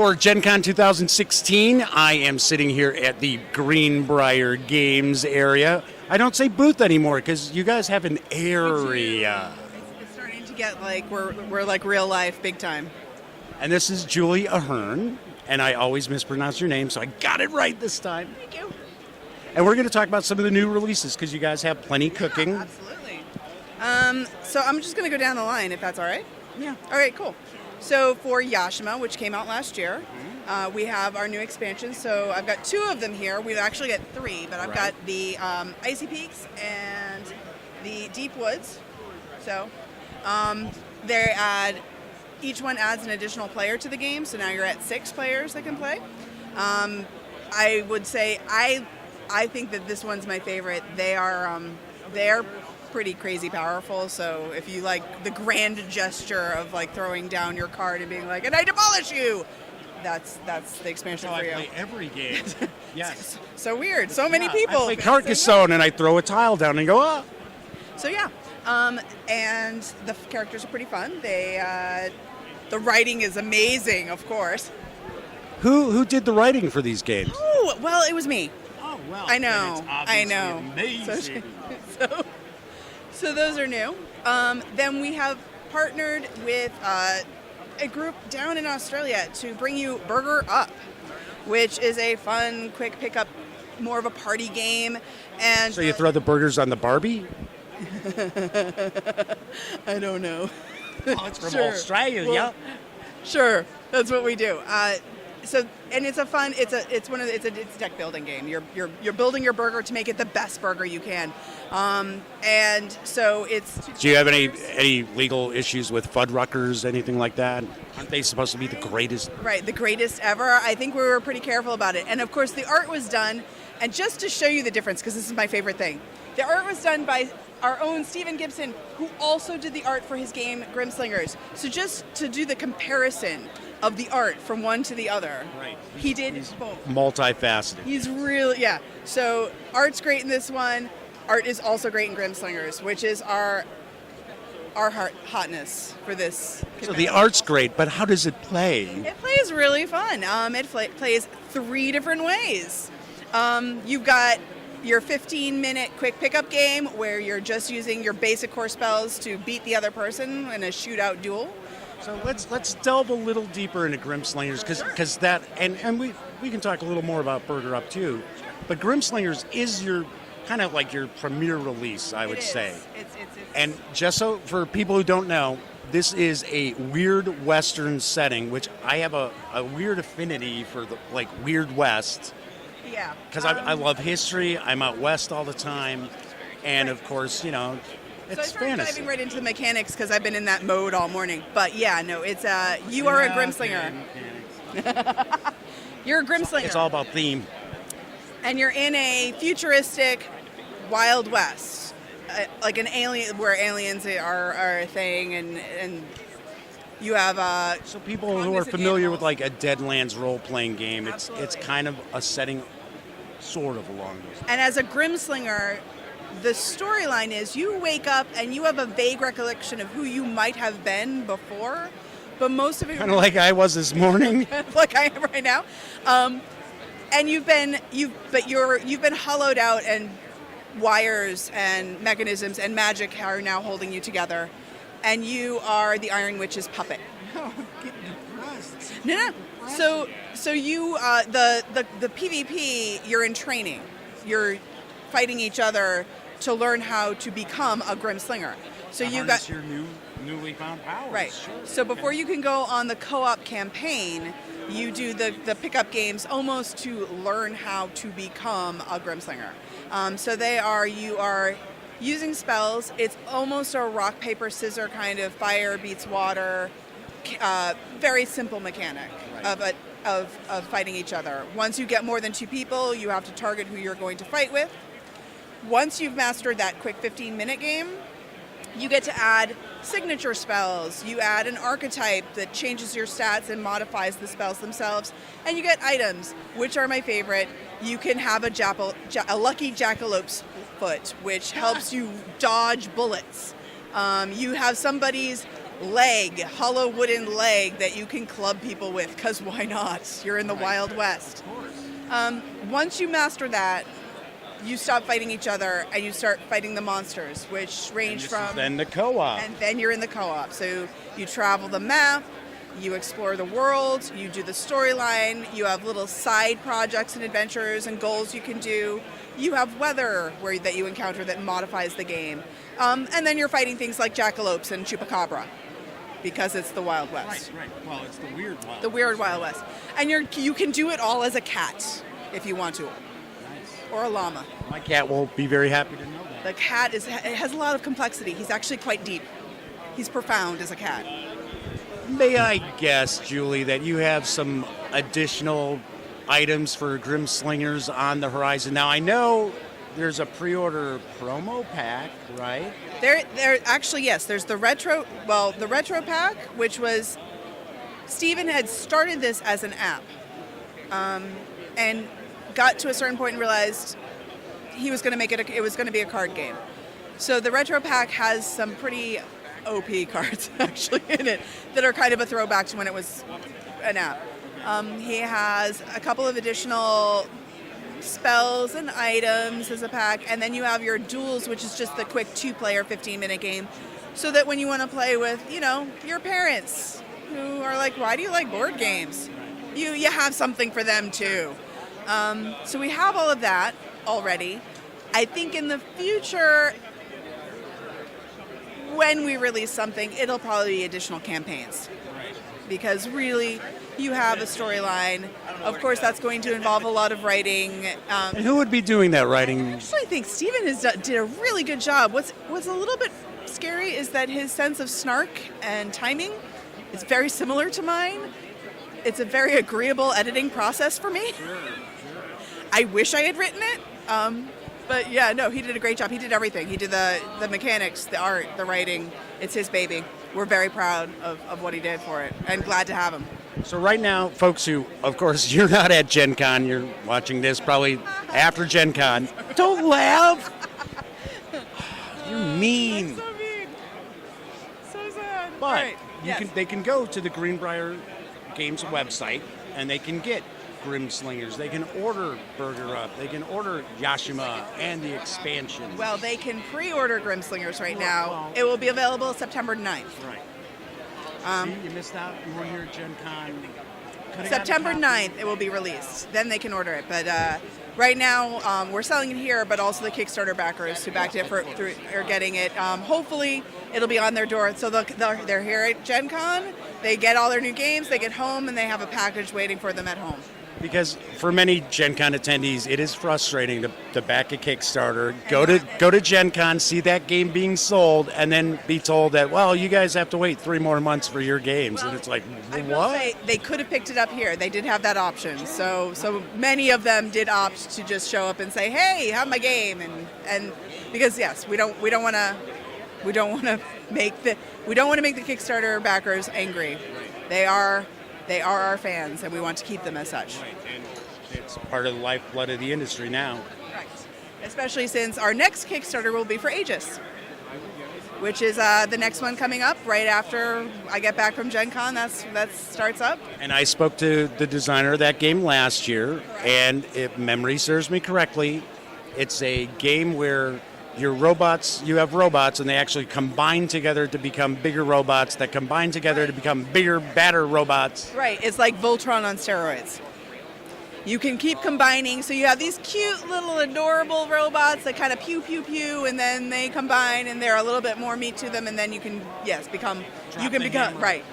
for Gen Con 2016. I am sitting here at the Greenbrier Games area. I don't say booth anymore because you guys have an area. It's starting to get like we're like real life, big time. And this is Julie Ahern, and I always mispronounce your name, so I got it right this time. Thank you. And we're going to talk about some of the new releases because you guys have plenty cooking. Yeah, absolutely. So I'm just going to go down the line if that's all right. Yeah. All right, cool. So for Yashima, which came out last year, we have our new expansion. So I've got 2 of them here. We've actually got 3, but I've got the Icy Peaks and the Deep Woods. So they add, each one adds an additional player to the game. So now you're at 6 players that can play. I would say I think that this one's my favorite. They're pretty crazy powerful, so if you like the grand gesture of like throwing down your card and being like, and I demolish you, that's the expansion for you. I play every game. Yes. So weird. So many people. I play Carcassonne and I throw a tile down and go, ah. So yeah, and the characters are pretty fun. The writing is amazing, of course. Who did the writing for these games? Oh, well, it was me. Oh, well. I know. I know. Amazing. So those are new. Then we have partnered with a group down in Australia to bring you Burger Up, which is a fun, quick pickup, more of a party game. And so you throw the burgers on the Barbie? I don't know. Oh, it's from Sure. Australia. Well, sure, that's what we do. And it's a fun. It's a deck building game. You're building your burger to make it the best burger you can. And so it's. Do you have any legal issues with Fuddruckers, anything like that? Aren't they supposed to be the greatest? Right, the greatest ever. I think we were pretty careful about it. And of course, the art was done. And just to show you the difference, because this is my favorite thing, the art was done by our own Stephen Gibson, who also did the art for his game Grimslingers. So just to do the comparison of the art from one to the other. Right. He did both. Multifaceted. He's really, yeah. So art's great in this one. Art is also great in Grimslingers, which is our hotness for this. So the art's great, but how does it play? It plays really fun. It plays 3 different ways. You've got your 15-minute quick pickup game where you're just using your basic core spells to beat the other person in a shootout duel. So let's delve a little deeper into Grimslingers because that and we can talk a little more about Burger Up too, but Grimslingers is your kind of like your premier release, I would say. It's And just so for people who don't know, this is a weird Western setting, which I have a weird affinity for the like Weird West. Yeah. Because I love history. I'm out west all the time, and of course, it's so I started fantasy. diving right into the mechanics because I've been in that mode all morning. But yeah, no, it's you are a Grimslinger. You're a Grimslinger. It's all about theme. And you're in a futuristic Wild West, like an alien, where aliens are a thing, and you have so people who are familiar with like a Deadlands role-playing game, it's kind of a setting, sort of along those lines. And as a Grimslinger, the storyline is you wake up and you have a vague recollection of who you might have been before, but most of it Kind of like I was this morning. like I am right now. And you've been hollowed out, and wires and mechanisms and magic are now holding you together, and you are the Iron Witch's puppet. Oh, getting depressed. No. So you the PvP, you're in training. You're fighting each other to learn how to become a Grimslinger. So you got your newly found powers. right. Sure. So before you can go on the co-op campaign, you do the pickup games almost to learn how to become a Grimslinger. So you are using spells. It's almost a rock, paper, scissors kind of fire beats water, very simple mechanic of fighting each other. Once you get more than 2 people, you have to target who you're going to fight with. Once you've mastered that quick 15-minute game, you get to add signature spells. You add an archetype that changes your stats and modifies the spells themselves. And you get items, which are my favorite. You can have a lucky jackalop's foot, which helps you dodge bullets. You have somebody's hollow wooden leg that you can club people with, because why not? You're in the Wild West. Once you master that, you stop fighting each other and you start fighting the monsters, which range from... Then the co-op. And then you're in the co-op. So you travel the map, you explore the world, you do the storyline, you have little side projects and adventures and goals you can do. You have weather that you encounter that modifies the game. And then you're fighting things like jackalopes and chupacabra, because it's the Wild West. Right. Well, it's the weird Wild The weird Wild West. And you can do it all as a cat if you want to. Or a llama. My cat will be very happy to know that. The cat it has a lot of complexity. He's actually quite deep. He's profound as a cat. May I guess, Julie, that you have some additional items for Grimslingers on the horizon? Now, I know there's a pre-order promo pack, right? There actually, yes, there's the retro pack, which was, Steven had started this as an app, and got to a certain point and realized he was going to make it was going to be a card game. So the retro pack has some pretty OP cards actually in it that are kind of a throwback to when it was an app. He has a couple of additional spells and items as a pack, and then you have your duels, which is just the quick 2-player 15-minute game, so that when you want to play with, your parents who are like, why do you like board games? You have something for them too. So we have all of that already. I think in the future, when we release something, it'll probably be additional campaigns. Because really, you have a storyline. Of course, that's going to involve a lot of writing. And who would be doing that writing? Actually, I think Steven did a really good job. What's a little bit scary is that his sense of snark and timing is very similar to mine. It's a very agreeable editing process for me. I wish I had written it. But yeah, no, he did a great job. He did everything. He did the mechanics, the art, the writing. It's his baby. We're very proud of what he did for it and glad to have him. So right now, folks who, of course, you're not at Gen Con, you're watching this probably after Gen Con. Don't laugh. You're mean. That's so mean. So sad. But Right. Yes. they can go to the Greenbrier Games website and they can get Grimslingers. They can order Burger Up. They can order Yashima and the expansion. Well, they can pre-order Grimslingers right now. Well- It will be available September 9th. Right. See, you missed out. You were here at Gen Con. Could've September gotten a copy. 9th, it will be released. Then they can order it. But right now, we're selling it here, but also the Kickstarter backers who backed it are getting it. Hopefully, it'll be on their door. So they're here at Gen Con. They get all their new games. They get home, and they have a package waiting for them at home. Because for many Gen Con attendees, it is frustrating to back a Kickstarter, go to Gen Con, see that game being sold, and then be told that, well, you guys have to wait 3 more months for your games. And it's like, I will what? say they could have picked it up here. They did have that option. So many of them did opt to just show up and say, "Hey, have my game," and because yes, we don't want to make the Kickstarter backers angry. They are our fans, and we want to keep them as such. Right, and it's part of the lifeblood of the industry now. Right. Especially since our next Kickstarter will be for Aegis, which is the next one coming up right after I get back from Gen Con. That starts up. And I spoke to the designer of that game last year, and if memory serves me correctly, it's a game where you have robots, and they actually combine together to become bigger robots that combine together to become bigger, badder robots. Right, it's like Voltron on steroids. You can keep combining, so you have these cute little adorable robots that kind of pew pew pew, and then they combine, and they're a little bit more meat to them, and then you can become right.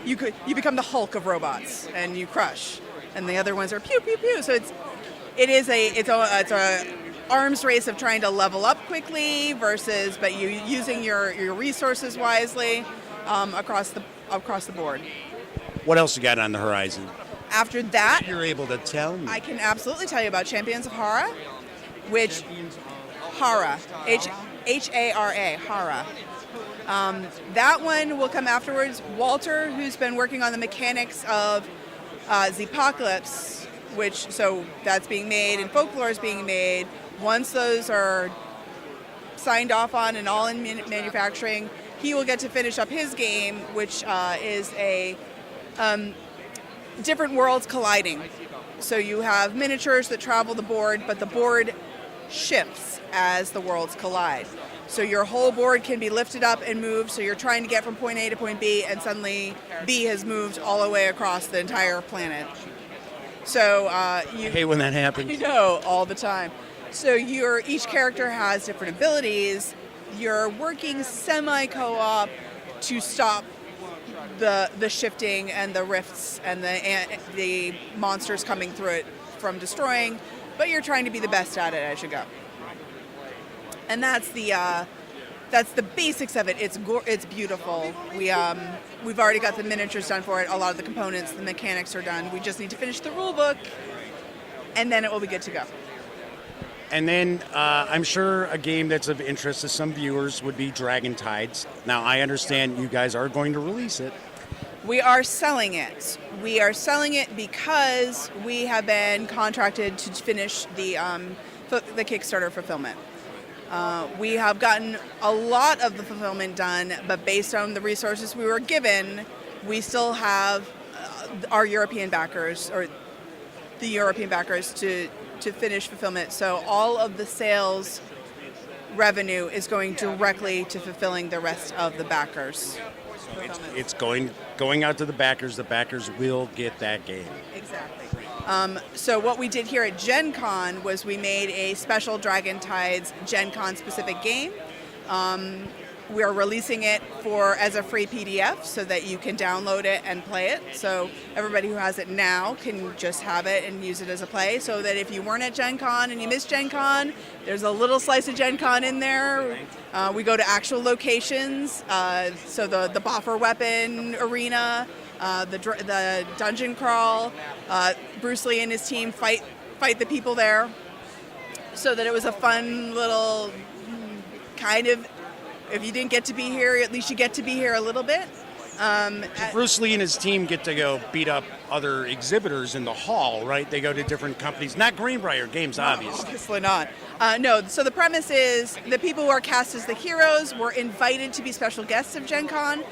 you become the Hulk of robots, and you crush, and the other ones are pew pew pew. So it's a arms race of trying to level up quickly but you using your resources wisely across the board. What else you got on the horizon? After that, You're able to tell me. I can absolutely tell you about Champions of Hara, which Hara, H-A-R-A, Hara. That one will come afterwards. Walter, who's been working on the mechanics of Zepocalypse, so that's being made and Folklore is being made. Once those are signed off on and all in manufacturing, he will get to finish up his game, which is a different worlds colliding. So you have miniatures that travel the board, but the board shifts as the worlds collide. So your whole board can be lifted up and moved. So you're trying to get from point A to point B, and suddenly B has moved all the way across the entire planet. So you I hate when that happens. I know, all the time. So each character has different abilities. You're working semi-co-op to stop the shifting and the rifts and the monsters coming through it from destroying, but you're trying to be the best at it as you go. And that's the basics of it. It's beautiful. We've already got the miniatures done for it. A lot of the components, the mechanics are done. We just need to finish the rule book, and then it will be good to go. And then I'm sure a game that's of interest to some viewers would be Dragon Tides. Now, I understand you guys are going to release it. We are selling it. We are selling it because we have been contracted to finish the Kickstarter fulfillment. We have gotten a lot of the fulfillment done, but based on the resources we were given, we still have our European backers, or the European backers, to finish fulfillment. So all of the sales revenue is going directly to fulfilling the rest of the backers. It's going out to the backers. The backers will get that game. Exactly. So what we did here at Gen Con was we made a special Dragon Tides Gen Con specific game. We are releasing it as a free PDF so that you can download it and play it. So everybody who has it now can just have it and use it as a play, so that if you weren't at Gen Con and you missed Gen Con, there's a little slice of Gen Con in there. We go to actual locations, so the Boffer Weapon Arena, the dungeon crawl. Bruce Lee and his team fight the people there, so that it was a fun little kind of, if you didn't get to be here, at least you get to be here a little bit. Bruce Lee and his team get to go beat up other exhibitors in the hall, right? They go to different companies, not Greenbrier Games, obviously. Obviously not. No, so the premise is the people who are cast as the heroes were invited to be special guests of Gen Con.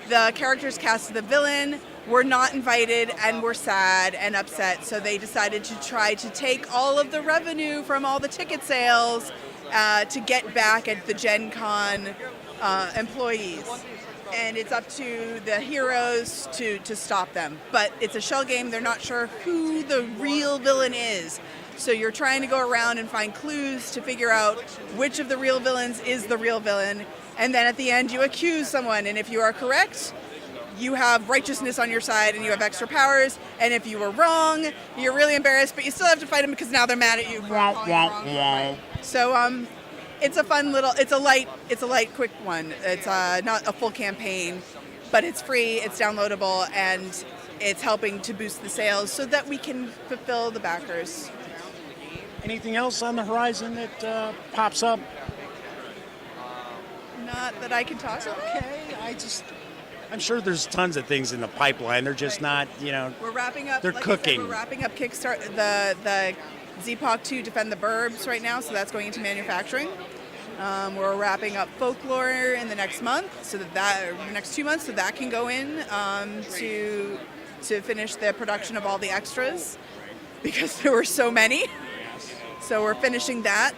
The characters cast as the villain were not invited and were sad and upset, so they decided to try to take all of the revenue from all the ticket sales to get back at the Gen Con employees. And it's up to the heroes to stop them. But it's a shell game. They're not sure who the real villain is. So you're trying to go around and find clues to figure out which of the real villains is the real villain. And then at the end, you accuse someone. And if you are correct, you have righteousness on your side and you have extra powers. And if you were wrong, you're really embarrassed, but you still have to fight them because now they're mad at you. So it's a fun little, it's a light quick one. It's not a full campaign, but it's free, it's downloadable, and it's helping to boost the sales so that we can fulfill the backers. Anything else on the horizon that pops up? Not that I can talk about. Okay, I'm sure there's tons of things in the pipeline. They're just not, We're wrapping up. They're like cooking. I said, we're wrapping up Kickstarter the ZPOC 2 Defend the Burbs right now, so that's going into manufacturing. We're wrapping up Folklore in the next month, so that next 2 months, so that can go in to finish the production of all the extras, because there were so many. So we're finishing that.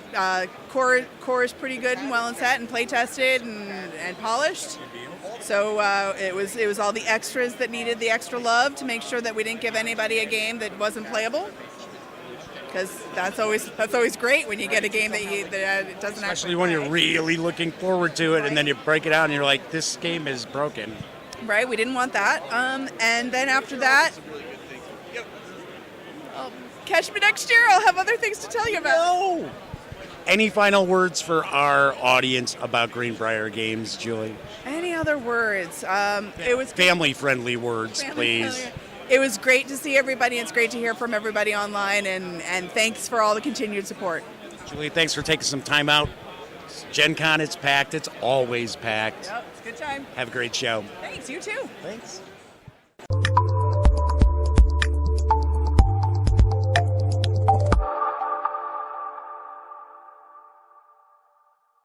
Core is pretty good and well and set and play tested and polished. So it was all the extras that needed the extra love to make sure that we didn't give anybody a game that wasn't playable. Because that's always great when you get a game that it doesn't Especially actually when play. you're really looking forward to it, and then you break it out and you're like, this game is broken. Right, we didn't want that. And then after that, catch me next year. I'll have other things to tell you about. No! Any final words for our audience about Greenbrier Games, Julie? Any other words? It was Family-friendly words, please. It was great to see everybody. It's great to hear from everybody online, and thanks for all the continued support. Julie, thanks for taking some time out. Gen Con, it's packed. It's always packed. Yep, it's a good time. Have a great show. Thanks, you too. Thanks.